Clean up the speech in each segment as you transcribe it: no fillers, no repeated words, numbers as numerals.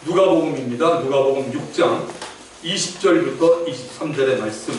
누가복음입니다. 누가복음 6장 20절부터 23절의 말씀.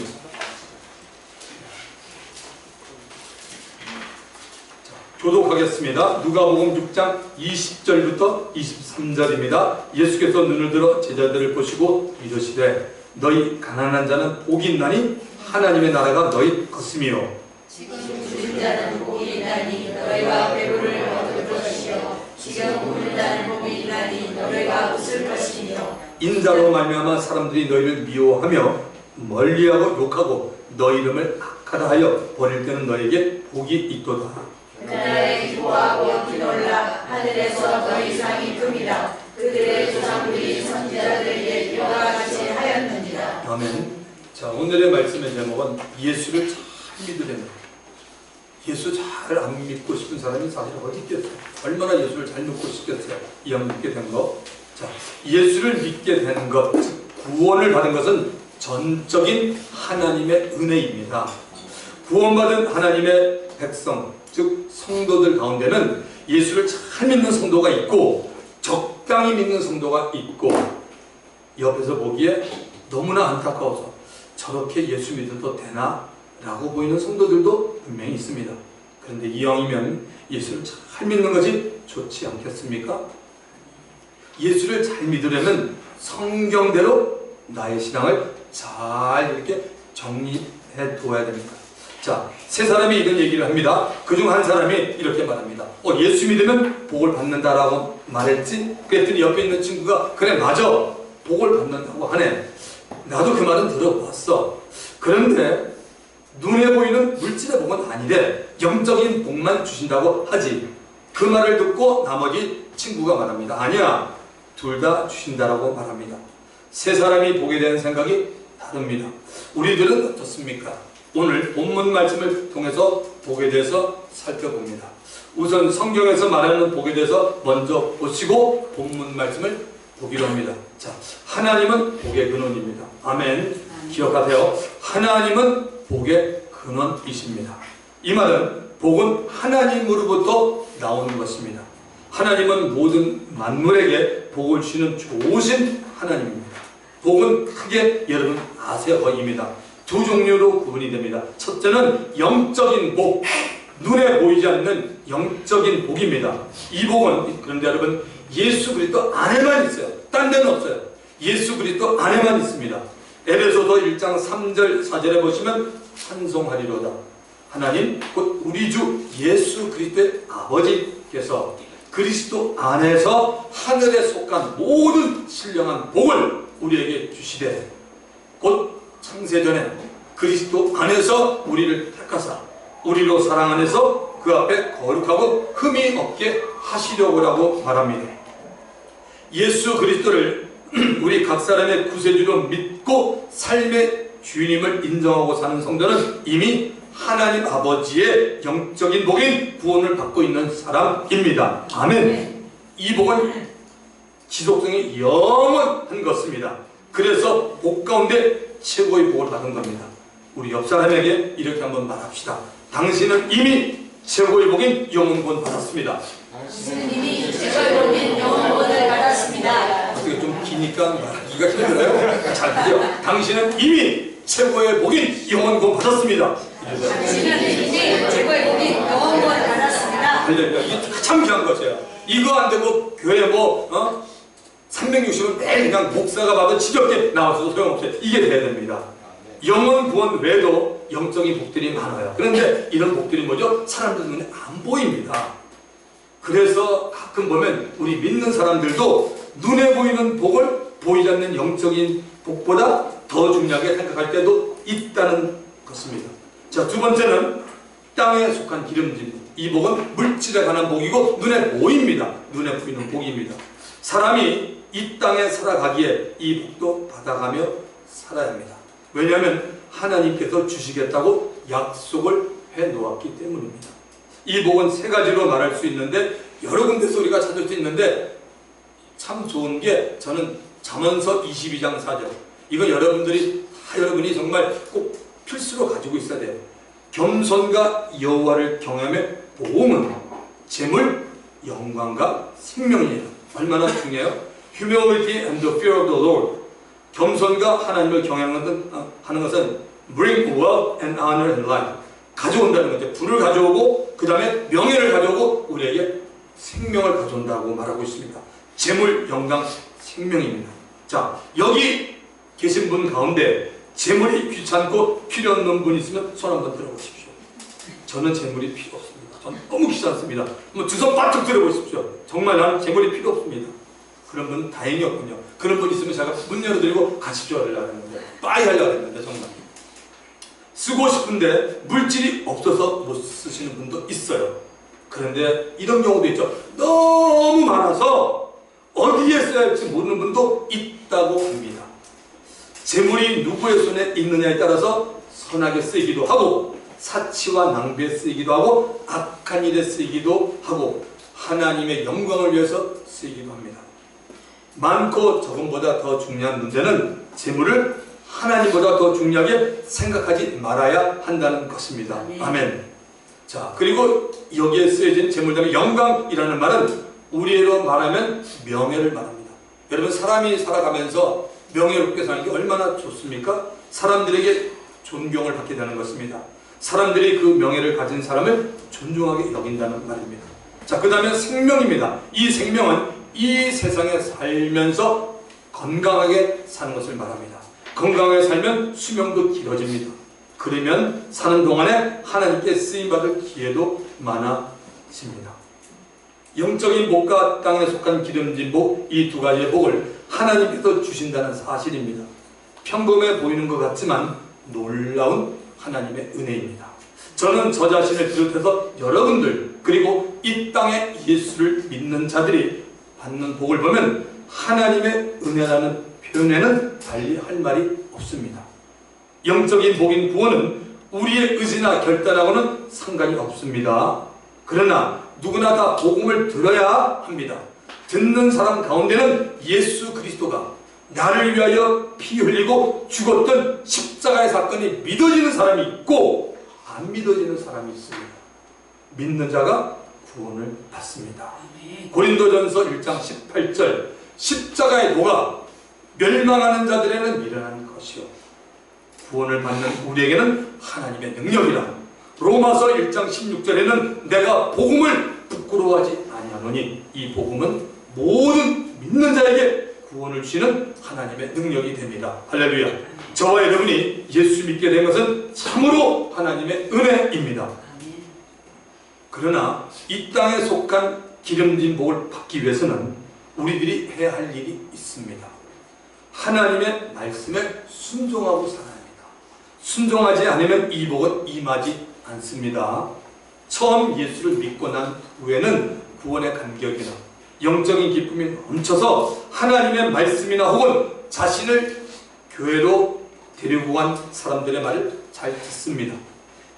교독하겠습니다. 누가복음 6장 20절부터 23절입니다. 예수께서 눈을 들어 제자들을 보시고 이르시되 너희 가난한 자는 복이 있나니 하나님의 나라가 너희 것이며 지금 주신 자는 복이 있나니 너희가 배부를 얻을 것이요 지금 우는 자는 복이 있나니 너희가 웃을 것이며 인자로 말미암아 사람들이 너희를 미워하며 멀리하고 욕하고 너희 이름을 악하다 하여 버릴 때는 너에게 복이 있도다. 그날에 기뻐하고 기놀라 하늘에서 너희 상이 큼이라 그들의 조상들이 선지자들에게 이와 같이 하였느니라. 아멘. 자, 오늘의 말씀의 제목은 예수를 잘 믿으려는. 예수 잘 안 믿고 싶은 사람이 사실 어디 있겠어요? 얼마나 예수를 잘 믿고 싶겠어요? 이왕 믿게 된 거. 자, 예수를 믿게 된 것, 즉 구원을 받은 것은 전적인 하나님의 은혜입니다. 구원받은 하나님의 백성, 즉 성도들 가운데는 예수를 잘 믿는 성도가 있고 적당히 믿는 성도가 있고 옆에서 보기에 너무나 안타까워서 저렇게 예수 믿어도 되나? 라고 보이는 성도들도 분명히 있습니다. 그런데 이왕이면 예수를 잘 믿는 것이 좋지 않겠습니까? 예수를 잘 믿으려면 성경대로 나의 신앙을 잘 이렇게 정리해 두어야 됩니다. 자, 세 사람이 이런 얘기를 합니다. 그중 한 사람이 이렇게 말합니다. 예수 믿으면 복을 받는다라고 말했지? 그랬더니 옆에 있는 친구가 그래 맞아, 복을 받는다고 하네. 나도 그 말은 들어봤어. 그런데 눈에 보이는 물질의 복은 아니래. 영적인 복만 주신다고 하지. 그 말을 듣고 나머지 친구가 말합니다. 아니야, 둘 다 주신다라고 말합니다. 세 사람이 보게 되는 생각이 다릅니다. 우리들은 어떻습니까? 오늘 본문 말씀을 통해서 복에 대해서 살펴봅니다. 우선 성경에서 말하는 복에 대해서 먼저 보시고 본문 말씀을 보기로 합니다. 자, 하나님은 복의 근원입니다. 아멘. 기억하세요. 하나님은 복의 근원이십니다. 이 말은 복은 하나님으로부터 나오는 것입니다. 하나님은 모든 만물에게 복을 주시는 좋으신 하나님입니다. 복은 크게 여러분 아세요입니다. 두 종류로 구분이 됩니다. 첫째는 영적인 복, 눈에 보이지 않는 영적인 복입니다. 이 복은 그런데 여러분 예수 그리스도 안에만 있어요. 딴 데는 없어요. 예수 그리스도 안에만 있습니다. 에베소서 1장 3절 4절에 보시면 찬송하리로다. 하나님 곧 우리 주 예수 그리스도의 아버지께서 그리스도 안에서 하늘에 속한 모든 신령한 복을 우리에게 주시되 곧 창세전에 그리스도 안에서 우리를 택하사 우리로 사랑 안에서 그 앞에 거룩하고 흠이 없게 하시려고라고 말합니다. 예수 그리스도를 우리 각 사람의 구세주로 믿고 삶의 주인임을 인정하고 사는 성도는 이미 하나님 아버지의 영적인 복인 구원을 받고 있는 사람입니다. 아멘. 이 복은 지속성이 영원한 것입니다. 그래서 복 가운데 최고의 복을 받은 겁니다. 우리 옆 사람에게 이렇게 한번 말합시다. 당신은 이미 최고의 복인 영원구원 받았습니다. 당신은 이미 최고의 복인 영원구원을 받았습니다. 어떻게 좀 기니까 말하기가 힘들어요? 잘 들려. 당신은 이미 최고의 복인 영원구원 받았습니다. 당신은 이미 최고의 복인 영원구원 받았습니다. 할렐루야. 이게 참 귀한 것이에요. 이거 안 되고 교회 360은 매일 그냥 목사가 봐도 지겹게 나와서 소용없어요. 이게 돼야 됩니다. 영원 구원 외에도 영적인 복들이 많아요. 그런데 이런 복들이 뭐죠? 사람들 눈에 안 보입니다. 그래서 가끔 보면 우리 믿는 사람들도 눈에 보이는 복을 보이지 않는 영적인 복보다 더 중요하게 생각할 때도 있다는 것입니다. 자, 두 번째는 땅에 속한 기름진 복. 이 복은 물질에 관한 복이고 눈에 보입니다. 눈에 보이는 복입니다. 사람이 이 땅에 살아가기에 이 복도 받아가며 살아야 합니다. 왜냐하면 하나님께서 주시겠다고 약속을 해놓았기 때문입니다. 이 복은 세 가지로 말할 수 있는데 여러 군데서 우리가 찾을 수 있는데 참 좋은 게 저는 잠언서 22장 4절 이건 여러분이 정말 꼭 필수로 가지고 있어야 돼요. 겸손과 여호와를 경외하며 보응은 재물, 영광과 생명이에요. 얼마나 중요해요? humility and the fear of the Lord. 겸손과 하나님을 경외하는 것은 bring wealth and honor and life. 가져온다는 거죠. 부를 가져오고 그 다음에 명예를 가져오고 우리에게 생명을 가져온다고 말하고 있습니다. 재물, 영광, 생명입니다. 자, 여기 계신 분 가운데 재물이 귀찮고 필요 없는 분 있으면 손 한번 들어보십시오. 저는 재물이 필요 없습니다. 저는 너무 귀찮습니다. 두 손 바짝 들어보십시오. 정말 나는 재물이 필요 없습니다. 그런 분 다행히 없군요. 그런 분 있으면 제가 문 열어드리고 가십시오 하려고 했는데 빠이 하려고 했는데 정말 쓰고 싶은데 물질이 없어서 못 쓰시는 분도 있어요. 그런데 이런 경우도 있죠. 너무 많아서 어디에 써야 할지 모르는 분도 있다고 합니다. 재물이 누구의 손에 있느냐에 따라서 선하게 쓰이기도 하고 사치와 낭비에 쓰이기도 하고 악한 일에 쓰이기도 하고 하나님의 영광을 위해서 쓰이기도 합니다. 많고 적음보다 더 중요한 문제는 재물을 하나님보다 더 중요하게 생각하지 말아야 한다는 것입니다. 아멘. 자, 그리고 여기에 쓰여진 재물 다음에 영광이라는 말은 우리로 말하면 명예를 말합니다. 여러분, 사람이 살아가면서 명예롭게 사는 게 얼마나 좋습니까? 사람들에게 존경을 받게 되는 것입니다. 사람들이 그 명예를 가진 사람을 존중하게 여긴다는 말입니다. 자, 그 다음에 생명입니다. 이 생명은 이 세상에 살면서 건강하게 사는 것을 말합니다. 건강하게 살면 수명도 길어집니다. 그러면 사는 동안에 하나님께 쓰임받을 기회도 많아집니다. 영적인 복과 땅에 속한 기름진 복, 이 두 가지의 복을 하나님께서 주신다는 사실입니다. 평범해 보이는 것 같지만 놀라운 하나님의 은혜입니다. 저는 저 자신을 비롯해서 여러분들 그리고 이 땅에 예수를 믿는 자들이 받는 복을 보면 하나님의 은혜라는 표현에는 달리 할 말이 없습니다. 영적인 복인 구원은 우리의 의지나 결단하고는 상관이 없습니다. 그러나 누구나 다 복음을 들어야 합니다. 듣는 사람 가운데는 예수 그리스도가 나를 위하여 피 흘리고 죽었던 십자가의 사건이 믿어지는 사람이 있고 안 믿어지는 사람이 있습니다. 믿는 자가 구원을 받습니다. 고린도전서 1장 18절 십자가의 도가 멸망하는 자들에게는 미련한 것이요 구원을 받는 우리에게는 하나님의 능력이라. 로마서 1장 16절에는 내가 복음을 부끄러워하지 아니하노니 이 복음은 모든 믿는 자에게 구원을 주시는 하나님의 능력이 됩니다. 할렐루야. 저와 여러분이 예수 믿게 된 것은 참으로 하나님의 은혜입니다. 그러나 이 땅에 속한 기름진 복을 받기 위해서는 우리들이 해야 할 일이 있습니다. 하나님의 말씀에 순종하고 살아야 합니다. 순종하지 않으면 이 복은 임하지 않습니다. 처음 예수를 믿고 난 후에는 구원의 감격이나 영적인 기쁨이 넘쳐서 하나님의 말씀이나 혹은 자신을 교회로 데리고 간 사람들의 말을 잘 듣습니다.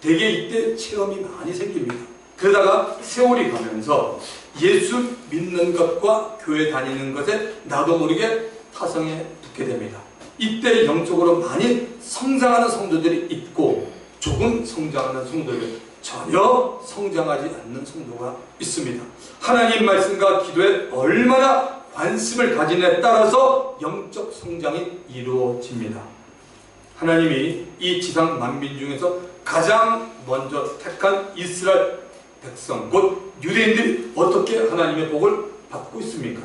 대개 이때 체험이 많이 생깁니다. 그러다가 세월이 가면서 예수 믿는 것과 교회 다니는 것에 나도 모르게 타성에 붙게 됩니다. 이때 영적으로 많이 성장하는 성도들이 있고 조금 성장하는 성도들, 전혀 성장하지 않는 성도가 있습니다. 하나님 말씀과 기도에 얼마나 관심을 가지느냐에 따라서 영적 성장이 이루어집니다. 하나님이 이 지상 만민 중에서 가장 먼저 택한 이스라엘 백성, 곧 유대인들이 어떻게 하나님의 복을 받고 있습니까?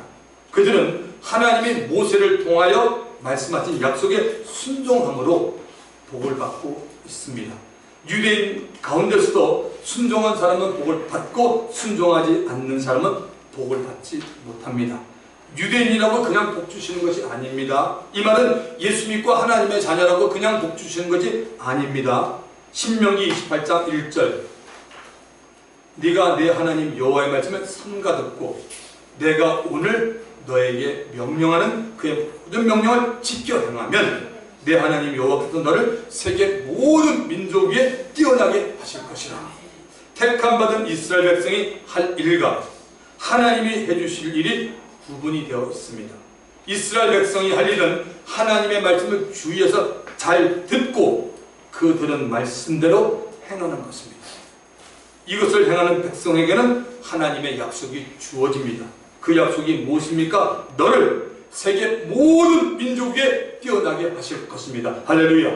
그들은 하나님이 모세를 통하여 말씀하신 약속에 순종함으로 복을 받고 있습니다. 유대인 가운데서도 순종한 사람은 복을 받고 순종하지 않는 사람은 복을 받지 못합니다. 유대인이라고 그냥 복 주시는 것이 아닙니다. 이 말은 예수 믿고 하나님의 자녀라고 그냥 복 주시는 것이 아닙니다. 신명기 28장 1절 네가 내 하나님 여호와의 말씀을 삼가 듣고 내가 오늘 너에게 명령하는 그의 모든 명령을 지켜 행하면 내 하나님 여호와께서 너를 세계 모든 민족 위에 뛰어나게 하실 것이라. 택함받은 이스라엘 백성이 할 일과 하나님이 해주실 일이 구분이 되어 있습니다. 이스라엘 백성이 할 일은 하나님의 말씀을 주의해서 잘 듣고 그 들은 말씀대로 행하는 것입니다. 이것을 행하는 백성에게는 하나님의 약속이 주어집니다. 그 약속이 무엇입니까? 너를 세계 모든 민족 위에 뛰어나게 하실 것입니다. 할렐루야.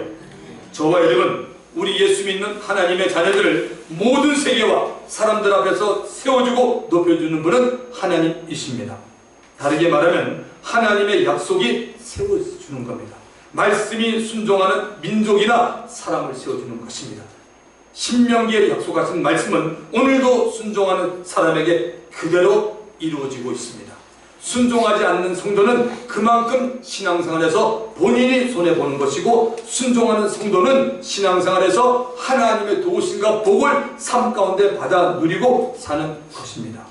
저와 여러분, 우리 예수 믿는 하나님의 자녀들을 모든 세계와 사람들 앞에서 세워주고 높여주는 분은 하나님이십니다. 다르게 말하면 하나님의 약속이 세워주는 겁니다. 말씀이 순종하는 민족이나 사람을 세워주는 것입니다. 신명기에 약속하신 말씀은 오늘도 순종하는 사람에게 그대로 이루어지고 있습니다. 순종하지 않는 성도는 그만큼 신앙생활에서 본인이 손해보는 것이고, 순종하는 성도는 신앙생활에서 하나님의 도우심과 복을 삶 가운데 받아 누리고 사는 것입니다.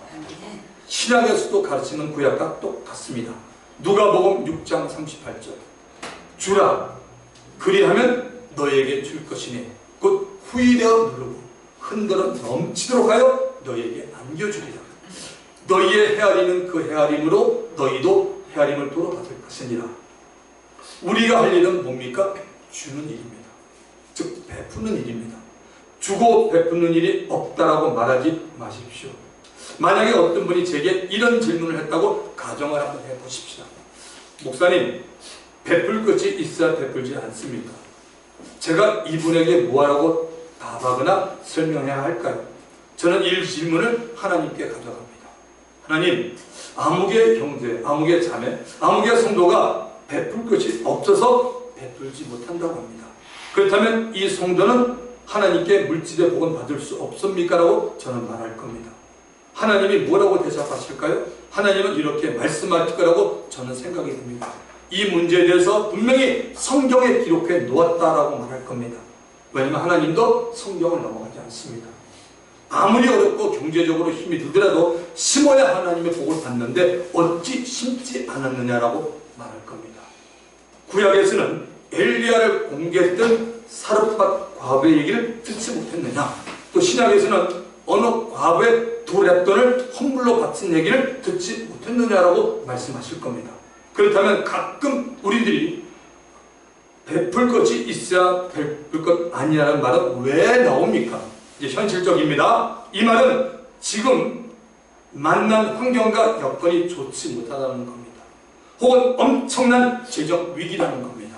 신약에서도 가르치는 구약과 똑같습니다. 누가복음 6장 38절, 주라 그리하면 너에게 줄 것이니 곧 후이되어 누르고 흔들어 넘치도록 하여 너에게 안겨주리라. 너희의 헤아리는 그 헤아림으로 너희도 헤아림을 도로받을 것이니라. 우리가 할 일은 뭡니까? 주는 일입니다. 즉 베푸는 일입니다. 주고 베푸는 일이 없다라고 말하지 마십시오. 만약에 어떤 분이 제게 이런 질문을 했다고 가정을 한번 해보십시다. 목사님, 베풀 것이 있어야 베풀지 않습니까? 제가 이분에게 뭐하라고 답하거나 설명해야 할까요? 저는 이 질문을 하나님께 가져갑니다. 하나님, 아무개 형제, 아무개 자매, 아무개 성도가 베풀 것이 없어서 베풀지 못한다고 합니다. 그렇다면 이 성도는 하나님께 물질의 복은 받을 수 없습니까? 라고 저는 말할 겁니다. 하나님이 뭐라고 대답하실까요? 하나님은 이렇게 말씀하실 거라고 저는 생각이 듭니다. 이 문제에 대해서 분명히 성경에 기록해 놓았다라고 말할 겁니다. 왜냐하면 하나님도 성경을 넘어가지 않습니다. 아무리 어렵고 경제적으로 힘이 들더라도 심어야 하나님의 복을 받는데 어찌 심지 않았느냐라고 말할 겁니다. 구약에서는 엘리야를 공개했던 사르밧 과부의 얘기를 듣지 못했느냐, 또 신약에서는 어느 과부의 두 렙돈을 헌물로 바친 얘기를 듣지 못했느냐라고 말씀하실 겁니다. 그렇다면 가끔 우리들이 베풀 것이 있어야 베풀 것 아니라는 말은 왜 나옵니까? 이제 현실적입니다. 이 말은 지금 만난 환경과 여건이 좋지 못하다는 겁니다. 혹은 엄청난 재정 위기라는 겁니다.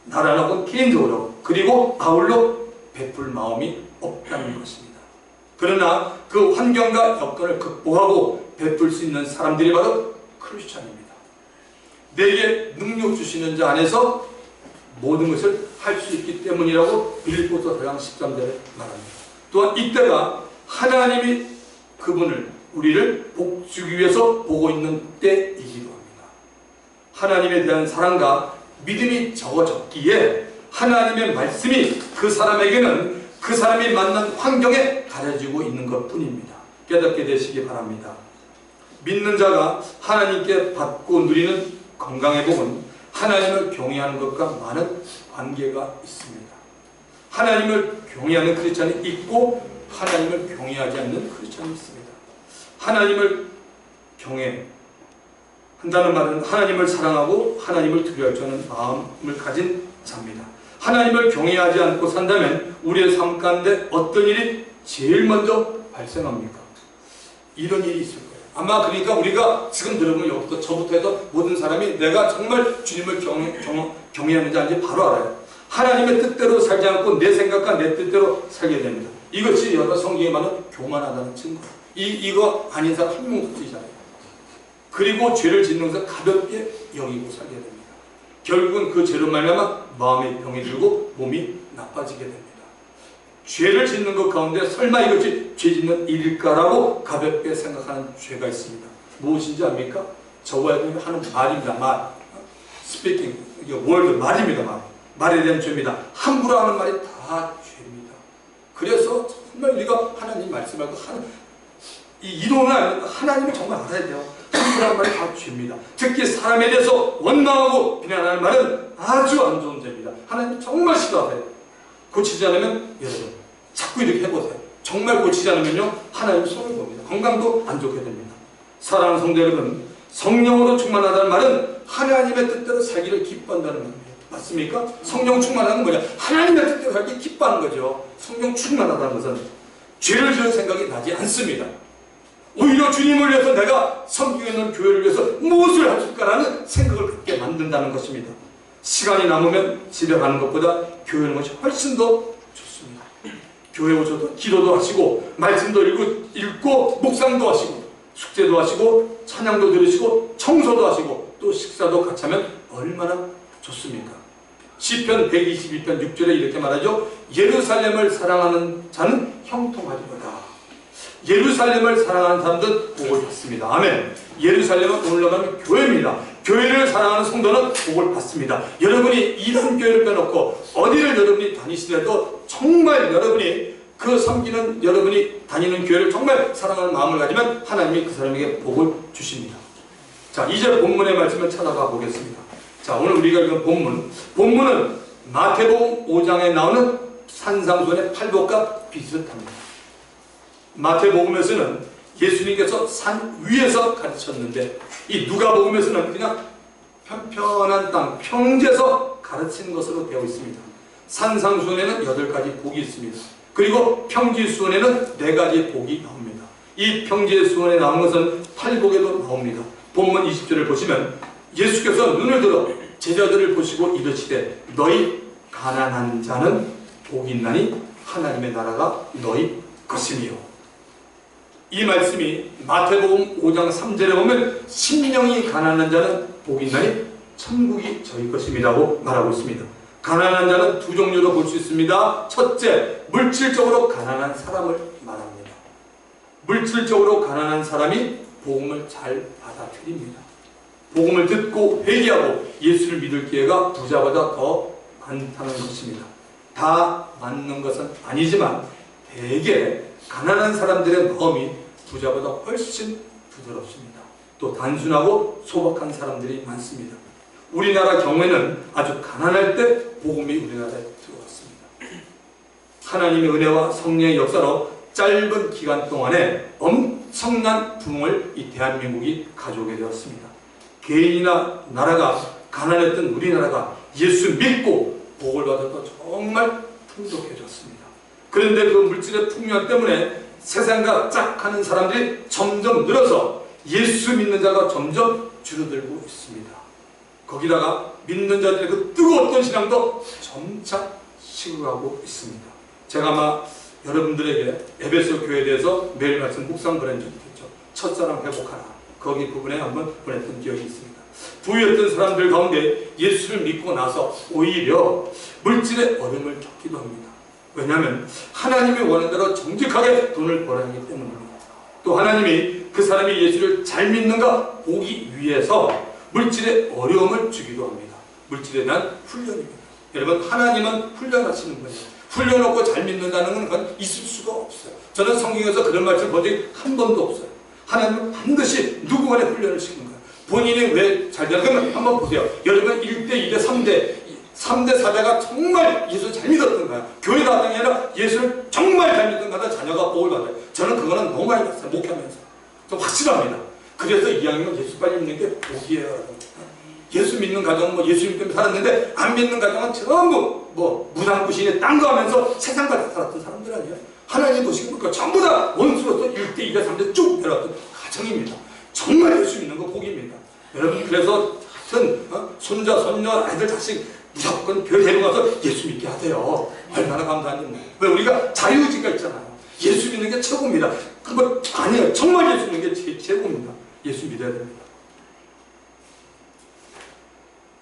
나라하고 개인적으로, 그리고 아울러 베풀 마음이 없다는 것입니다. 그러나 그 환경과 여건을 극복하고 베풀 수 있는 사람들이 바로 크리스찬입니다. 내게 능력 주시는 자 안에서 모든 것을 할 수 있기 때문이라고 빌립보서 4장 13절에 말합니다. 또한 이때가 하나님이 그분을, 우리를 복 주기 위해서 보고 있는 때이기도 합니다. 하나님에 대한 사랑과 믿음이 적어졌기에 하나님의 말씀이 그 사람에게는 그 사람이 만난 환경에 가려지고 있는 것 뿐입니다. 깨닫게 되시기 바랍니다. 믿는 자가 하나님께 받고 누리는 건강의 복은 하나님을 경외하는 것과 많은 관계가 있습니다. 하나님을 경외하는 크리스찬이 있고 하나님을 경외하지 않는 크리스찬이 있습니다. 하나님을 경외한다는 말은 하나님을 사랑하고 하나님을 두려워할 줄 아는 마음을 가진 자입니다. 하나님을 경외하지 않고 산다면 우리의 삶 가운데 어떤 일이 제일 먼저 발생합니까? 이런 일이 있을 거예요. 아마 그러니까 우리가 지금 들으면 여기부터 저부터 해서 모든 사람이 내가 정말 주님을 경외하는 자인지 바로 알아요. 하나님의 뜻대로 살지 않고 내 생각과 내 뜻대로 살게 됩니다. 이것이 여러 성경에 말하는 교만하다는 증거. 이거 아닌 사람 한 명도 없잖아요. 그리고 죄를 짓는 것을 가볍게 여기고 살게 됩니다. 결국은 그 죄로 말미암아 마음의 병이 들고 몸이 나빠지게 됩니다. 죄를 짓는 것 가운데 설마 이것이 죄 짓는 일일까라고 가볍게 생각하는 죄가 있습니다. 무엇인지 압니까? 저와 여러분이 하는 말입니다. 말. 스피킹. 이게 월드 말입니다. 말. 말에 대한 죄입니다. 함부로 하는 말이 다 죄입니다. 그래서 정말 우리가 하나님 말씀하고 이 이론을 알면 하나님을 정말 알아야 돼요. 함부로 하는 말이 다 죄입니다. 특히 사람에 대해서 원망하고 비난하는 말은 아주 안 좋은 죄입니다. 하나님 정말 싫어하세요. 고치지 않으면 여러분 자꾸 이렇게 해보세요. 정말 고치지 않으면요 하나님 손을 봅니다. 건강도 안 좋게 됩니다. 사랑하는 성도 여러분, 성령으로 충만하다는 말은 하나님의 뜻대로 살기를 기뻐한다는 말입니다. 맞습니까? 성령 충만하는 뭐냐? 하나님의 뜻대로 살기 기뻐하는 거죠. 성령 충만하다는 것은 죄를 지을 생각이 나지 않습니다. 오히려 주님을 위해서 내가 섬기고 있는 교회를 위해서 무엇을 할까라는 생각을 갖게 만든다는 것입니다. 시간이 남으면 집에 가는 것보다 교회 오는 것이 훨씬 더 좋습니다. 교회 오셔도 기도도 하시고 말씀도 읽고 묵상도 하시고 숙제도 하시고 찬양도 들으시고 청소도 하시고 또 식사도 같이 하면 얼마나 좋습니까? 시편 122편 6절에 이렇게 말하죠. 예루살렘을 사랑하는 자는 형통하리로다. 예루살렘을 사랑하는 사람들은 복을 받습니다. 아멘. 예루살렘은 오늘로 가면 교회입니다. 교회를 사랑하는 성도는 복을 받습니다. 여러분이 이런 교회를 빼놓고 어디를 여러분이 다니시더라도 정말 여러분이 그 섬기는 여러분이 다니는 교회를 정말 사랑하는 마음을 가지면 하나님이 그 사람에게 복을 주십니다. 자, 이제 본문의 말씀을 찾아가 보겠습니다. 자, 오늘 우리가 읽은 본문은 마태복음 5장에 나오는 산상수훈의 팔복과 비슷합니다. 마태복음에서는 예수님께서 산 위에서 가르쳤는데 이 누가복음에서는 그냥 편편한 땅, 평지에서 가르치는 것으로 되어 있습니다. 산상수훈에는 8가지 복이 있습니다. 그리고 평지수훈에는 4가지 복이 나옵니다. 이 평지수훈에 나온 것은 팔복에도 나옵니다. 본문 20절을 보시면 예수께서 눈을 들어 제자들을 보시고 이르시되 너희 가난한 자는 복이 있나니 하나님의 나라가 너희 것이니요. 이 말씀이 마태복음 5장 3절에 보면 심령이 가난한 자는 복이 있나니 천국이 저희 것입니다고 말하고 있습니다. 가난한 자는 두 종류로 볼 수 있습니다. 첫째, 물질적으로 가난한 사람을 말합니다. 물질적으로 가난한 사람이 복음을 잘 받아들입니다. 복음을 듣고 회개하고 예수를 믿을 기회가 부자보다 더 많다는 것입니다. 다 맞는 것은 아니지만 대개 가난한 사람들의 마음이 부자보다 훨씬 부드럽습니다. 또 단순하고 소박한 사람들이 많습니다. 우리나라 경우에는 아주 가난할 때 복음이 우리나라에 들어왔습니다. 하나님의 은혜와 성령의 역사로 짧은 기간 동안에 엄청난 부흥을 이 대한민국이 가져오게 되었습니다. 개인이나 나라가 가난했던 우리나라가 예수 믿고 복을 받아서 정말 풍족해졌습니다. 그런데 그 물질의 풍요함 때문에 세상과 짝하는 사람들이 점점 늘어서 예수 믿는 자가 점점 줄어들고 있습니다. 거기다가 믿는 자들의 그 뜨거웠던 신앙도 점차 식어가고 있습니다. 제가 아마 여러분들에게 에베소 교회에 대해서 매일 말씀 묵상 보낸 적이 있죠. 첫사랑 회복하라. 거기 부분에 한번 보냈던 기억이 있습니다. 부유했던 사람들 가운데 예수를 믿고 나서 오히려 물질의 어려움을 겪기도 합니다. 왜냐하면 하나님이 원하는 대로 정직하게 돈을 벌어야 하기 때문입니다. 또 하나님이 그 사람이 예수를 잘 믿는가 보기 위해서 물질의 어려움을 주기도 합니다. 물질에 대한 훈련입니다. 여러분, 하나님은 훈련하시는 분이에요. 훈련하고 잘 믿는다는 건 있을 수가 없어요. 저는 성경에서 그런 말씀 본 적이 한 번도 없어요. 하나님은 반드시 누구간에 훈련을 시키는 거예요. 본인이 왜 잘 되나? 그러면 한번 보세요. 여러분 1대, 2대, 3대, 4대가 정말 예수를 잘 믿었던 거야. 교회 나왔던 게 아니라 예수를 정말 잘 믿던 거다. 자녀가 복을 받아요. 저는 그거는 너무 많이 봤어요. 목회하면서. 좀 확실합니다. 그래서 이왕이면 예수 빨리 믿는 게 복이에요. 예수 믿는 가정은 예수 믿으면 살았는데 안 믿는 가정은 전부 무당부신에 딴 거 하면서 세상과 살았던 사람들 아니에요. 하나님 보시고 보니까 전부 다 원수로서 1대, 2대, 3대 쭉 내려왔던 가정입니다. 정말 예수 믿는 거 복입니다. 여러분, 그래서 하여튼 손자, 손녀, 아이들, 자식 무조건 교회 데려가서 예수 믿게 하세요. 얼마나 감사한지. 왜 우리가 자유의지가 있잖아요. 예수 믿는 게 최고입니다. 그거 아니에요. 정말 예수 믿는 게 최고입니다. 예수 믿어야 됩니다.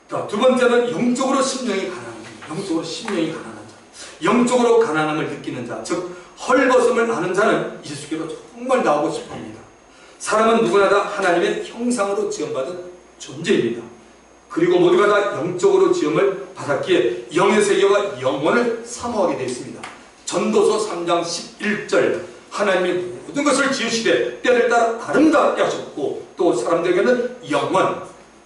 자, 두 번째는 영적으로 심령이 가난한 자. 영적으로 심령이 가난한 자. 영적으로 가난함을 느끼는 자. 즉 헐벗음을 아는 자는 예수께로 정말 나오고 싶어합니다. 사람은 누구나 다 하나님의 형상으로 지음받은 존재입니다. 그리고 모두가 다 영적으로 지음을 받았기에 영의 세계와 영원을 사모하게 되어 있습니다. 전도서 3장 11절 하나님이 모든 것을 지으시되 때를 따라 아름답게 하셨고 또 사람들에게는 영원,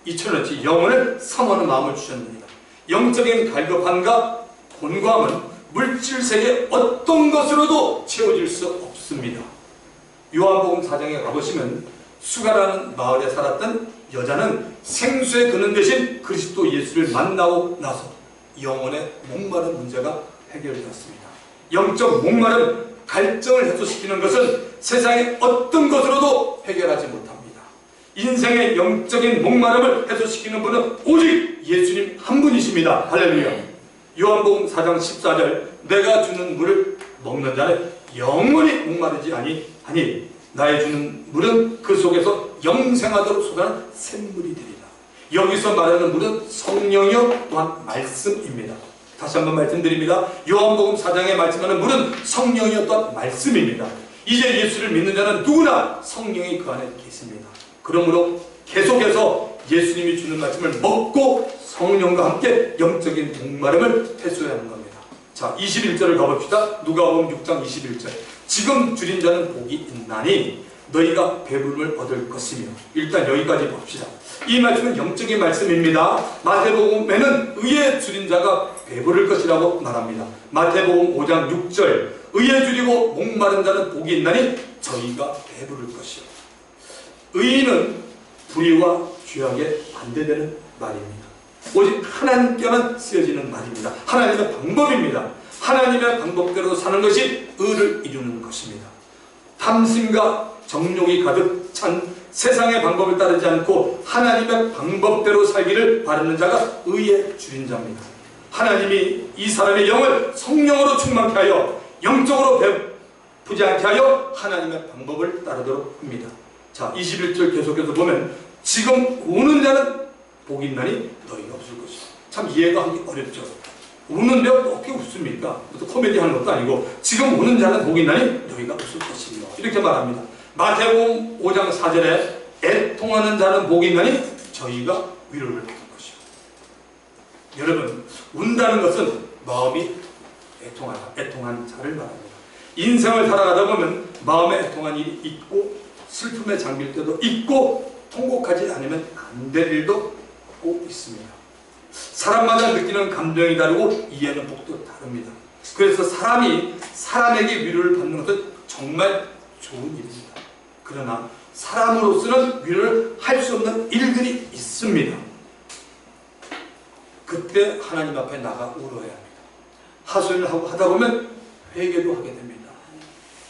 2000년치 영원을 사모하는 마음을 주셨습니다. 영적인 갈급함과 곤고함은 물질세계 어떤 것으로도 채워질 수 없습니다. 요한복음 4장에 가보시면 수가라는 마을에 살았던 여자는 생수의 근원 대신 그리스도 예수를 만나고 나서 영혼의 목마른 문제가 해결되었습니다. 영적 목마름, 갈증을 해소시키는 것은 세상의 어떤 것으로도 해결하지 못합니다. 인생의 영적인 목마름을 해소시키는 분은 오직 예수님 한 분이십니다. 할렐루야. 요한복음 4장 14절 내가 주는 물을 먹는 자는 영원히 목마르지 아니 나의 주는 물은 그 속에서 영생하도록 솟아나는 샘물이 되리라. 여기서 말하는 물은 성령이요 또한 말씀입니다. 다시 한번 말씀드립니다. 요한복음 4장에 말씀하는 물은 성령이요 또한 말씀입니다. 이제 예수를 믿는 자는 누구나 성령이 그 안에 계십니다. 그러므로 계속해서 예수님이 주는 말씀을 먹고 성령과 함께 영적인 목마름을 해소해야 하는 겁니다. 자, 21절을 가봅시다. 누가복음 6장 21절. 지금 줄인 자는 복이 있나니 너희가 배부름을 얻을 것이며. 일단 여기까지 봅시다. 이 말씀은 영적인 말씀입니다. 마태복음에는 의에 줄인 자가 배부를 것이라고 말합니다. 마태복음 5장 6절 의에 줄이고 목마른 자는 복이 있나니 저희가 배부를 것이요. 의인은 불의와 죄악에 반대되는 말입니다. 오직 하나님께만 쓰여지는 말입니다. 하나님의 방법입니다. 하나님의 방법대로 사는 것이 의를 이루는 것입니다. 탐심과 정욕이 가득 찬 세상의 방법을 따르지 않고 하나님의 방법대로 살기를 바라는 자가 의에 줄인 자입니다. 하나님이 이 사람의 영을 성령으로 충만케 하여 영적으로 배부지 않게 하여 하나님의 방법을 따르도록 합니다. 자, 21절 계속해서 보면 지금 우는 자는 복이 있나니 너희가 없을 것이다. 참 이해가 하기 어렵죠. 우는데 어떻게 웃습니까? 무슨 코미디 하는 것도 아니고 지금 우는 자는 복이 있나니 너희가 없을 것이다. 이렇게 말합니다. 마태복음 5장 4절에 애통하는 자는 복이 있나니 저희가 위로를 받을 것이요. 여러분, 운다는 것은 마음이 애통한 자를 말합니다. 인생을 살아가다 보면 마음에 애통한 일이 있고 슬픔에 잠길 때도 있고 통곡하지 않으면 안 될 일도 꼭 있습니다. 사람마다 느끼는 감정이 다르고 이해하는 폭도 다릅니다. 그래서 사람이 사람에게 위로를 받는 것은 정말 좋은 일입니다. 그러나 사람으로서는 위로를 할 수 없는 일들이 있습니다. 그때 하나님 앞에 나가 울어야 합니다. 하소연을 하다 보면 회개도 하게 됩니다.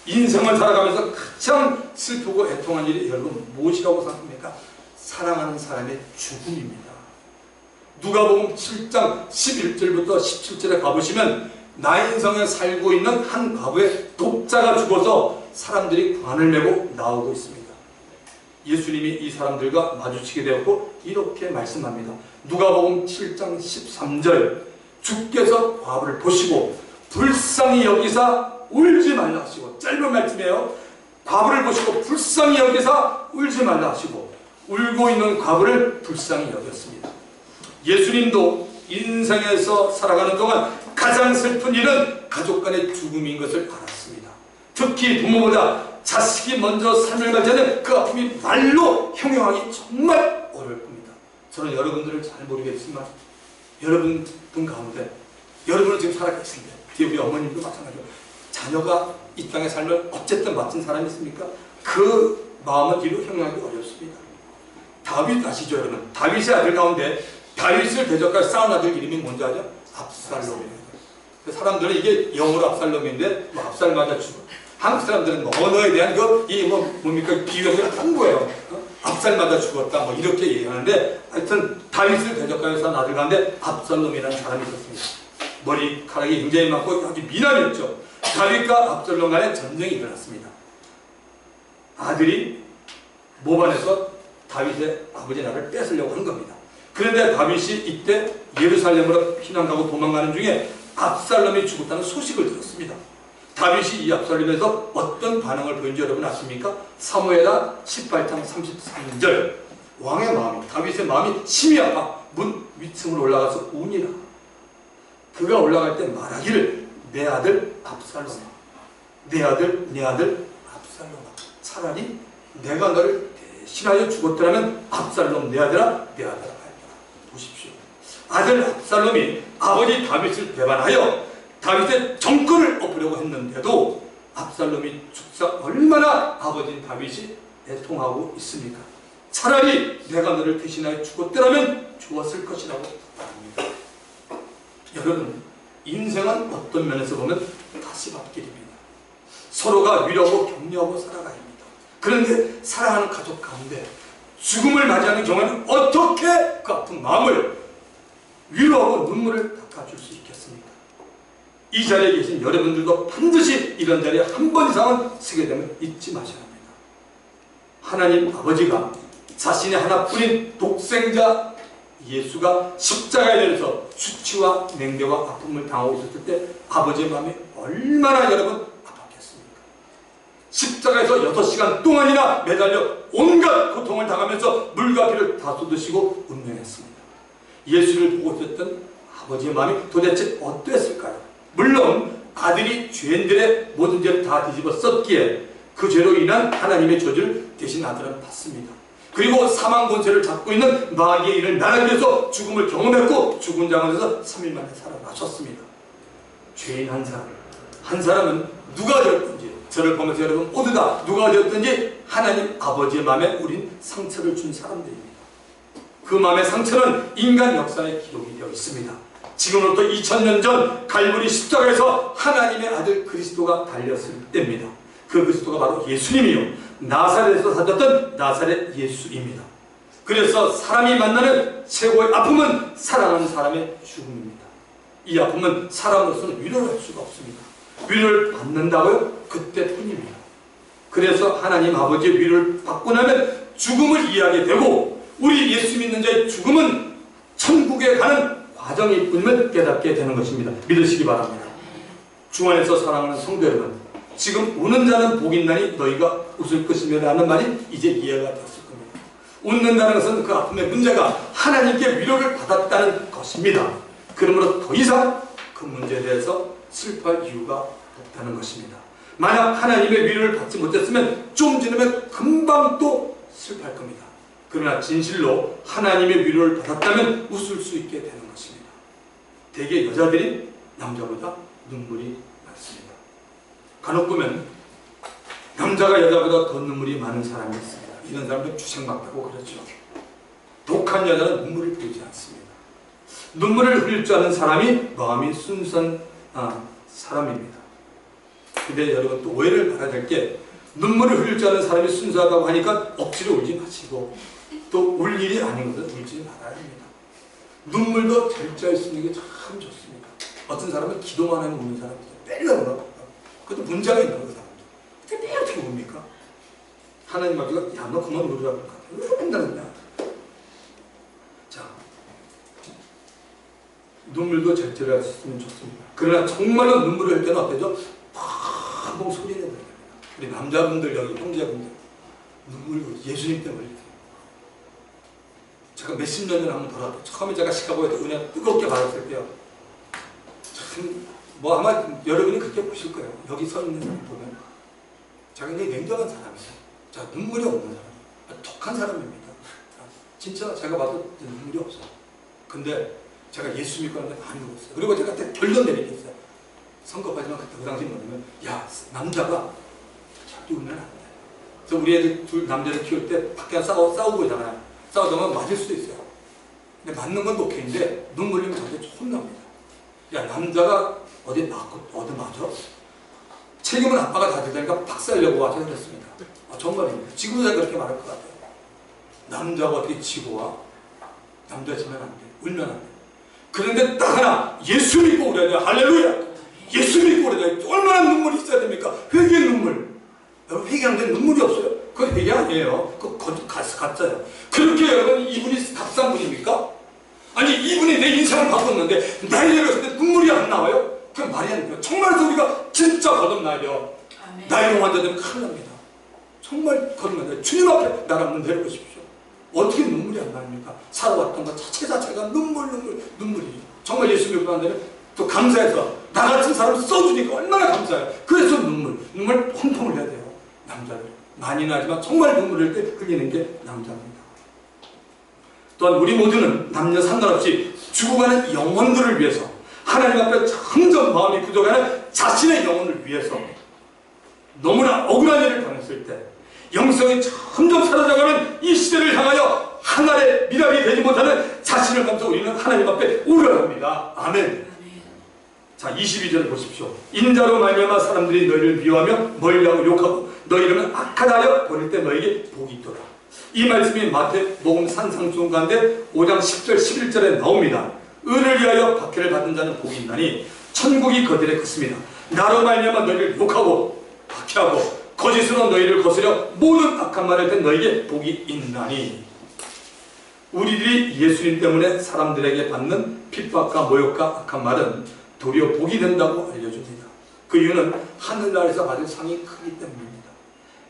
인생을 살아가면서 가장 슬프고 애통한 일이 여러분 무엇이라고 생각합니까? 사랑하는 사람의 죽음입니다. 누가복음 7장 11절부터 17절에 가보시면 나인성에 살고 있는 한 과부의 독자가 죽어서 사람들이 관을 메고 나오고 있습니다. 예수님이 이 사람들과 마주치게 되었고 이렇게 말씀합니다. 누가복음 7장 13절 주께서 과부를 보시고 불쌍히 여기사 울지 말라 하시고, 짧은 말씀이에요. 과부를 보시고 불쌍히 여기사 울지 말라 하시고 울고 있는 과부를 불쌍히 여겼습니다. 예수님도 인생에서 살아가는 동안 가장 슬픈 일은 가족 간의 죽음인 것을 알았습니다. 특히 부모보다 자식이 먼저 삶을 가지는 그 아픔이 말로 형용하기 정말 어려울 겁니다. 저는 여러분들을 잘 모르겠지만 여러분 가운데 여러분은 지금 살아계신데 뒤에 우리 어머님도 마찬가지로 자녀가 이 땅에 살면 어쨌든 맡은 사람이 있습니까? 그 마음은 이루 형용하기 어렵습니다. 다윗 아시죠 여러분? 다윗의 아들 가운데 다윗을 대적할 싸운 아들 이름이 뭔지 아죠? 압살롬입니다. 사람들은 이게 영어로 압살롬인데 뭐 압살 맞아 죽어. 한국 사람들은 뭐 언어에 대한 뭡니까 비유가 한 거예요. 압살 맞아 죽었다 뭐 이렇게 얘기하는데 하여튼 다윗을 대적하여 싸운 아들 가운데 압살롬이라는 사람이 있었습니다. 머리카락이 굉장히 많고 아주 미남이었죠. 다윗과 압살롬 간에 전쟁이 일어났습니다. 아들이 모반에서 다윗의 아버지 나라를 뺏으려고 한 겁니다. 그런데 다윗이 이때 예루살렘으로 피난 가고 도망가는 중에 압살롬이 죽었다는 소식을 들었습니다. 다윗이 이 압살롬에서 어떤 반응을 보인지 여러분 아십니까? 사무엘하 18장 33절 왕의 마음이 다윗의 마음이 심히 아파 문 위층으로 올라가서 우니라. 그가 올라갈 때 말하기를 내 아들 압살롬아, 내 아들 압살롬아, 차라리 내가 너를 대신하여 죽었더라면 압살롬 내 아들아 보십시오. 아들 압살롬이 아버지 다윗을 배반하여 다윗의 정권을 엎으려고 했는데도 압살롬이 죽사 얼마나 아버지 다윗이 애통하고 있습니까? 차라리 내가 너를 대신하여 죽었더라면 좋았을 것이라고 말합니다. 여러분, 인생은 어떤 면에서 보면 다시 밭길입니다. 서로가 위로하고 격려하고 살아가야 합니다. 그런데 사랑하는 가족 가운데 죽음을 맞이하는 경우에는 어떻게 그 아픈 마음을 위로하고 눈물을 닦아줄 수 있겠습니까? 이 자리에 계신 여러분들도 반드시 이런 자리에 한 번 이상은 서게 되면 잊지 마셔야 합니다. 하나님 아버지가 자신의 하나뿐인 독생자 예수가 십자가에 내려서 수치와 냉대와 아픔을 당하고 있었을 때 아버지의 마음이 얼마나 여러분 아팠겠습니까? 십자가에서 6시간 동안이나 매달려 온갖 고통을 당하면서 물과 피를 다 쏟으시고 운명했습니다. 예수를 보고 있었던 아버지의 마음이 도대체 어땠을까요? 물론 아들이 죄인들의 모든 죄를 다 뒤집어 썼기에 그 죄로 인한 하나님의 저주를 대신 아들은 받습니다. 그리고 사망 권세를 잡고 있는 마귀의 일을 나라기 위해서 죽음을 경험했고 죽은 장원에서 3일 만에 살아나셨습니다. 죄인 한 사람은 누가 되었든지 저를 보면서 여러분 모두 다 누가 되었든지 하나님 아버지의 마음에 우린 상처를 준 사람들입니다. 그 마음의 상처는 인간 역사에 기록이 되어 있습니다. 지금으로부터 2000년 전 갈보리 십자가에서 하나님의 아들 그리스도가 달렸을 때입니다. 그 그리스도가 바로 예수님이요 나사렛에서 사셨던 나사렛 예수입니다. 그래서 사람이 만나는 최고의 아픔은 사랑하는 사람의 죽음입니다. 이 아픔은 사람으로서는 위로를 할 수가 없습니다. 위로를 받는다고요? 그때뿐입니다. 그래서 하나님 아버지의 위로를 받고 나면 죽음을 이해하게 되고 우리 예수 믿는 자의 죽음은 천국에 가는 과정일 뿐임을 깨닫게 되는 것입니다. 믿으시기 바랍니다. 주 안에서 사랑하는 성도 여러분, 지금 우는 자는 복이 있나니 너희가 웃을 것이며 라는 말이 이제 이해가 됐을 겁니다. 웃는다는 것은 그 아픔의 문제가 하나님께 위로를 받았다는 것입니다. 그러므로 더 이상 그 문제에 대해서 슬퍼할 이유가 없다는 것입니다. 만약 하나님의 위로를 받지 못했으면 좀 지나면 금방 또 슬퍼할 겁니다. 그러나 진실로 하나님의 위로를 받았다면 웃을 수 있게 되는 것입니다. 대개 여자들이 남자보다 눈물이 많습니다. 간혹 보면 남자가 여자보다 더 눈물이 많은 사람이 있습니다. 이런 사람들 주색맞다고 그러죠. 독한 여자는 눈물을 보이지 않습니다. 눈물을 흘릴 줄 아는 사람이 마음이 순수한 사람입니다. 근데 여러분 또 오해를 받아야 될 게 눈물을 흘릴 줄 아는 사람이 순수하다고 하니까 억지로 울지 마시고 또 울 일이 아닌 것은 울지 말아야 합니다. 눈물도 절제할 수 있는 게 참 좋습니다. 어떤 사람은 기도만 하면 우는 사람이 있어요. 매일 울어. 그것도 문제가 있는 그 사람들. 근데 매일 어떻게 웁니까? 하나님 아버지가 야 너 그만 울으라고 할까? 왜 맨날 울냐? 자, 눈물도 절제를 할 수 있으면 좋습니다. 그러나 정말로 눈물을 흘릴 때는 어때죠? 펑펑 소리를 내야 됩니다. 우리 남자분들 여기 형제분들 눈물 예수님 때문에 이렇게 제가 몇십 년 전에 한번 돌아왔어요. 처음에 제가 시카고에서 은혜 뜨겁게 받았을 때요. 참 뭐 아마 여러분이 그렇게 보실 거예요. 여기 서 있는 사람 보면 자기 냉정한 사람이에요. 자 눈물이 없는 사람, 독한 사람입니다. 진짜 제가 봐도 눈물이 없어요. 근데 제가 예수 믿고 하는 게 많이 울었어요. 그리고 제가 그때 결론 내린 게 있어요. 성급하지만 그때 그 당시 뭐냐면 야 남자가 자꾸 울면 안 돼. 그래서 우리 애들 둘 남자를 키울 때 밖에 싸우고 있잖아요. 싸우다가 맞을 수도 있어요. 근데 맞는 건 오케이인데 눈물 흘리면 저한테 혼납니다. 야 남자가 어디 맞고 어디 맞아? 책임은 아빠가 다 되니까 박살려고 와서 그랬습니다. 정말입니다. 지금도 제가 그렇게 말할 것 같아요. 남자가 어떻게 지고 와? 남자지면 안 돼. 울면 안 돼. 그런데 딱 하나 예수 믿고 울어야 돼요. 할렐루야. 예수 믿고 울어야 돼요. 얼마나 눈물이 있어야 됩니까? 회개의 눈물. 여러분 회개하는데 눈물이 없어요. 그건 회개 아니에요. 그거 가짜예요. 그렇게 여러분 이분이 값싼 분입니까? 아니 이분이 내 인생을 바꿨는데 나이를 들었을 때 눈물이 안 나와요? 그건 말이 안 돼요. 정말 우리가 진짜 거듭나야 돼요. 나이로 환자되면 큰일 납니다. 정말 거듭나야 돼요. 주님 앞에 나를 한번 내려보십시오. 어떻게 눈물이 안 나옵니까? 살아왔던 것 자체가 눈물이 정말 예수 믿고 한다면 또 감사해서 나 같은 사람 써주니까 얼마나 감사해요. 그래서 눈물 펑펑 흘려야 돼요. 남자들 많이 나지만 정말 눈물 흘릴 때 흘리는 게 남자입니다. 또한 우리 모두는 남녀 상관없이 죽어가는 영혼들을 위해서 하나님 앞에 점점 마음이 굳어가는 자신의 영혼을 위해서 너무나 억울한 일을 당했을 때 영성이 점점 사라져가는 이 시대를 향하여 하나의 미랄이 되지 못하는 자신을 감싸 우리는 하나님 앞에 울어야 합니다. 아멘. 자, 22절을 보십시오. 인자로 말미암아 사람들이 너희를 미워하며 멀리하고 욕하고 너희 이름은 악하다 하여 버릴 때 너에게 복이 있도다. 이 말씀이 마태복음 산상수훈 가운데 5장 10절 11절에 나옵니다. 의를 위하여 박해를 받은 자는 복이 있나니 천국이 그들의 것입니다. 나로 말미암아 너희를 욕하고 박해하고 거짓으로 너희를 거스려 모든 악한 말을 할 때 너에게 복이 있나니. 우리들이 예수님 때문에 사람들에게 받는 핍박과 모욕과 악한 말은 도리어 복이 된다고 알려줍니다. 그 이유는 하늘나라에서 받을 상이 크기 때문입니다.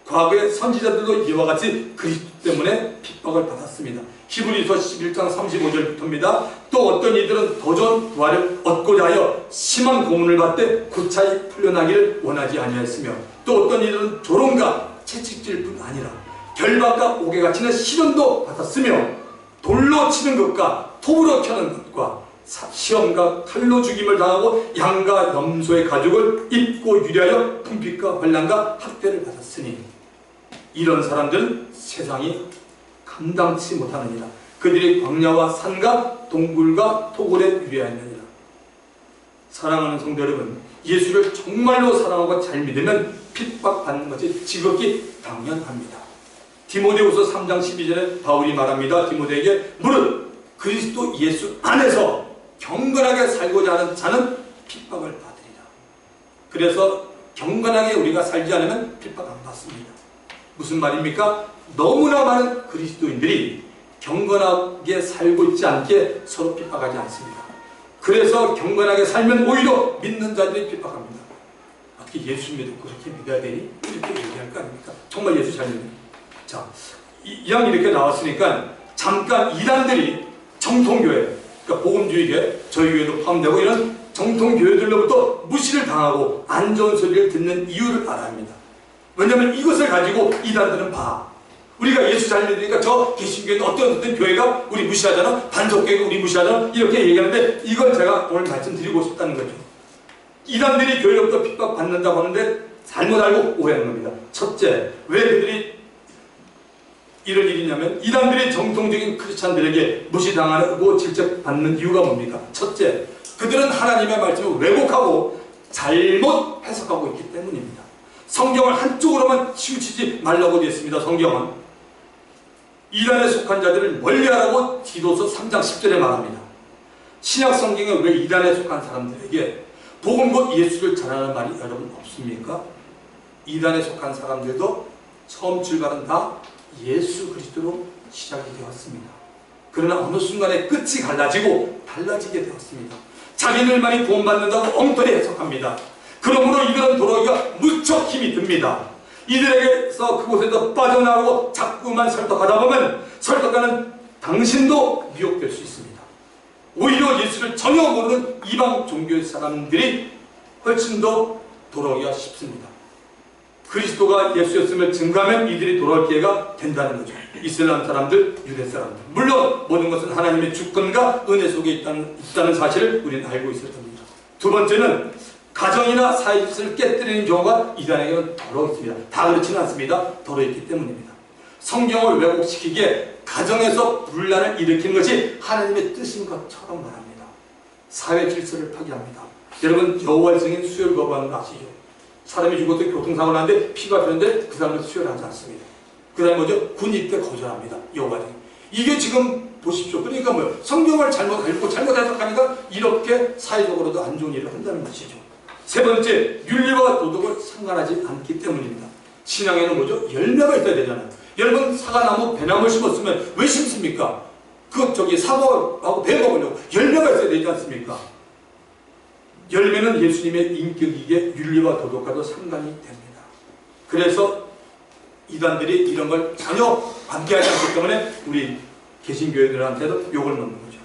과거의 선지자들도 이와 같이 그리스도 때문에 핍박을 받았습니다. 히브리서 11장 35절부터입니다. 또 어떤 이들은 더 좋은 부활을 얻고자 하여 심한 고문을 받되 고차히 풀려나기를 원하지 아니하였으며 또 어떤 이들은 조롱과 채찍질 뿐 아니라 결박과 옥에가 치는 시련도 받았으며 돌로 치는 것과 톱으로 켜는 것과 시험과 칼로 죽임을 당하고 양과 염소의 가죽을 입고 유리하여 궁핍과 환난과 학대를 받았으니 이런 사람들은 세상이 감당치 못하느니라. 그들이 광야와 산과 동굴과 토굴에 유리하였느니라. 사랑하는 성도 여러분, 예수를 정말로 사랑하고 잘 믿으면 핍박받는 것이 지극히 당연합니다. 디모데후서 3장 12절에 바울이 말합니다. 디모데에게 무릇 그리스도 예수 안에서 경건하게 살고자 하는 자는 핍박을 받으리라. 그래서 경건하게 우리가 살지 않으면 핍박 안 받습니다. 무슨 말입니까? 너무나 많은 그리스도인들이 경건하게 살고 있지 않게 서로 핍박하지 않습니다. 그래서 경건하게 살면 오히려 믿는 자들이 핍박합니다. 어떻게 예수 믿고 그렇게 믿어야 되니? 이렇게 얘기할 거 아닙니까? 정말 예수 잘 믿는. 자, 이왕 이렇게 나왔으니까 잠깐 이단들이 정통교회, 그러니까 복음주의계, 저희 교회도 포함되고 이런 정통교회들로부터 무시를 당하고 안 좋은 소리를 듣는 이유를 알아야 합니다. 왜냐하면 이것을 가지고 이단들은 우리가 예수 잘 믿으니까 저 개신교회는 어떤 교회가 우리 무시하잖아, 반석교회가 우리 무시하잖아, 이렇게 얘기하는데 이걸 제가 오늘 말씀드리고 싶다는 거죠. 이단들이 교회로부터 핍박받는다고 하는데 잘못 알고 오해하는 겁니다. 첫째, 왜 그들이 이런 일이냐면 이단들이 정통적인 크리스찬들에게 무시당하고 질책받는 이유가 뭡니까? 첫째, 그들은 하나님의 말씀을 왜곡하고 잘못 해석하고 있기 때문입니다. 성경을 한쪽으로만 치우치지 말라고 되어 있습니다. 성경은 이단에 속한 자들을 멀리하라고 디도서 3장 10절에 말합니다. 신약 성경에 왜 이단에 속한 사람들에게 복음 곧 예수를 전하는 말이 여러분 없습니까? 이단에 속한 사람들도 처음 출발은 다 예수 그리스도로 시작이 되었습니다. 그러나 어느 순간에 끝이 갈라지고 달라지게 되었습니다. 자기들만이 구원받는다고 엉터리 해석합니다. 그러므로 이들은 돌아오기가 무척 힘이 듭니다. 이들에게서 그곳에서 빠져나가고 자꾸만 설득하다 보면 설득하는 당신도 미혹될 수 있습니다. 오히려 예수를 전혀 모르는 이방 종교의 사람들이 훨씬 더 돌아오기가 쉽습니다. 그리스도가 예수였음을 증거하면 이들이 돌아올 기회가 된다는 거죠. 이슬람 사람들, 유대 사람들. 물론 모든 것은 하나님의 주권과 은혜 속에 있다는 사실을 우리는 알고 있을 겁니다. 두 번째는 가정이나 사회질서를 깨뜨리는 경우가 이단에게는 더러 있습니다. 다 그렇지는 않습니다. 더러 있기 때문입니다. 성경을 왜곡시키기에 가정에서 분란을 일으키는 것이 하나님의 뜻인 것처럼 말합니다. 사회 질서를 파괴합니다. 여러분, 여호와의 증인 수혈 거부하는 거 아시죠? 사람이 죽어서 교통사고 나는데 피가 흐르는데 그 사람을 수혈하지 않습니다. 그 다음에 뭐죠? 군 입대 거절합니다. 여호와 증인. 이게 지금 보십시오. 그러니까 뭐요? 성경을 잘못 읽고 잘못 해석하니까 이렇게 사회적으로도 안 좋은 일을 한다는 것이죠. 세 번째, 윤리와 도덕을 상관하지 않기 때문입니다. 신앙에는 뭐죠? 열매가 있어야 되잖아요. 여러분, 사과나무, 배나무를 심었으면 왜 심습니까? 사과하고 배 먹으려고 열매가 있어야 되지 않습니까? 열매는 예수님의 인격이기에 윤리와 도덕과도 상관이 됩니다. 그래서 이단들이 이런 걸 전혀 반대하지 않기 때문에 우리 개신교회들한테도 욕을 먹는 거죠.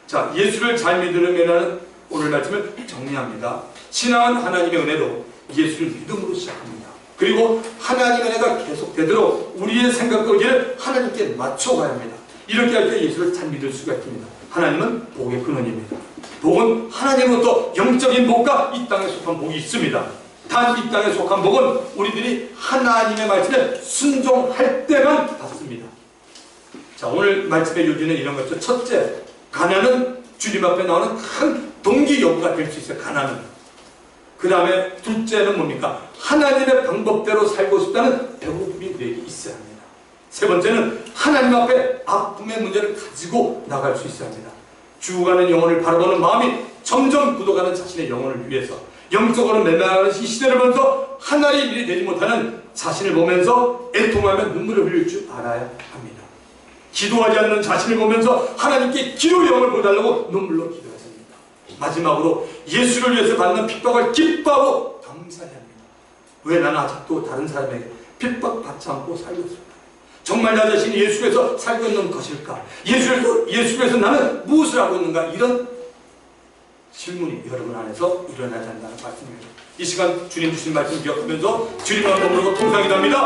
자, 예수를 잘 믿으려면 오늘 말씀을 정리합니다. 신앙은 하나님의 은혜로 예수를 믿음으로 시작합니다. 그리고 하나님의 은혜가 계속되도록 우리의 생각과 의지를 하나님께 맞춰가야 합니다. 이렇게 할 때 예수를 잘 믿을 수가 있습니다. 하나님은 복의 근원입니다. 복은 하나님으로부터 영적인 복과 이 땅에 속한 복이 있습니다. 단 이 땅에 속한 복은 우리들이 하나님의 말씀에 순종할 때만 받습니다. 자, 오늘 말씀의 요지는 이런 거죠. 첫째, 가난은 주님 앞에 나오는 큰 동기 여부가 될 수 있어요. 가난은. 그 다음에 둘째는 뭡니까? 하나님의 방법대로 살고 싶다는 배고픔이 내게 있어야 합니다. 세 번째는 하나님 앞에 아픔의 문제를 가지고 나갈 수 있어야 합니다. 죽어가는 영혼을 바라보는 마음이 점점 굳어가는 자신의 영혼을 위해서 영적으로 메마르는 이 시대를 보면서 하나의 일이 되지 못하는 자신을 보면서 애통하며 눈물을 흘릴 줄 알아야 합니다. 기도하지 않는 자신을 보면서 하나님께 기도의 영을 보여달라고 눈물로 기도하지 않습니다. 마지막으로 예수를 위해서 받는 핍박을 기뻐하고 감사해야 합니다. 왜 나는 아직도 다른 사람에게 핍박받지 않고 살고 있을까? 정말 나 자신이 예수에서 살고 있는 것일까? 예수에서 나는 무엇을 하고 있는가? 이런 질문이 여러분 안에서 일어나야 한다는 말씀입니다. 이 시간 주님 주신 말씀 기억하면서 주님만 머무르고 통상기도합니다.